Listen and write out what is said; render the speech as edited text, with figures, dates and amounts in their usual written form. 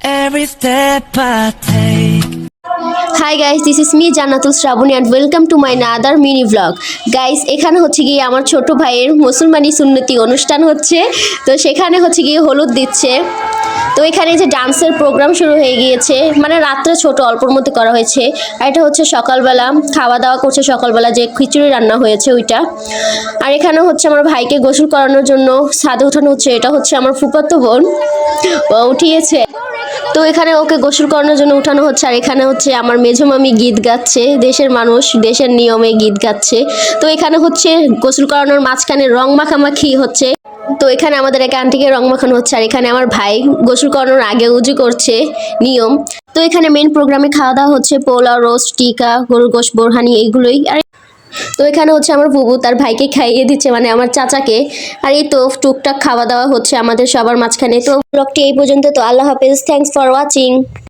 every step I take. Hi guys, this is me Jannatul Shraboni and welcome to my another mini vlog. Guys, এখানে হচ্ছে গিয়ে আমার ছোট ভাইয়ের মুসলমানি সুন্নতি অনুষ্ঠান হচ্ছে। তো সেখানে হচ্ছে গিয়ে হলুদ দিচ্ছে। তো এখানে যে ডান্সের প্রোগ্রাম শুরু হয়ে গিয়েছে, মানে রাত্রে ছোট অল্পর মধ্যে করা হয়েছে। আর এটা হচ্ছে সকালবেলা খাওয়া দাওয়া করছে, সকালবেলা যে খিচুড়ি রান্না হয়েছে ওইটা। আর এখানে হচ্ছে আমার ভাইকে গোসল করানোর জন্য ছাদে ওঠানো হচ্ছে। এটা হচ্ছে আমার ফুফাতো বোন, ও উঠিয়েছে। তো এখানে ওকে গোসল করানোর জন্য উঠানো হচ্ছে। আর এখানে হচ্ছে আমার মেঝো মামি গীত গাচ্ছে, দেশের মানুষ দেশের নিয়মে গীত গাচ্ছে। তো এখানে হচ্ছে গোসল করানোর মাঝখানে রং মাখামাখি হচ্ছে। তো এখানে আমাদের এক আন্টিকে রং মাখানো হচ্ছে। আর এখানে আমার ভাই গোসল করানোর আগে উজু করছে, নিয়ম। তো এখানে মেন প্রোগ্রামে খাওয়া দাওয়া হচ্ছে পোলাও, রোস্ট, টিকা, গরুর গোশ, বোরহানি এইগুলোই। আর তো এখানে হচ্ছে আমার বুবু তার ভাইকে খাইয়ে দিচ্ছে, মানে আমার চাচাকে। আর এই তো টুকটাক খাওয়া দাওয়া হচ্ছে আমাদের সবার মাঝখানে। তো ব্লগটি এই পর্যন্ত। তো আল্লাহ হাফেজ, থ্যাঙ্কস ফর ওয়াচিং।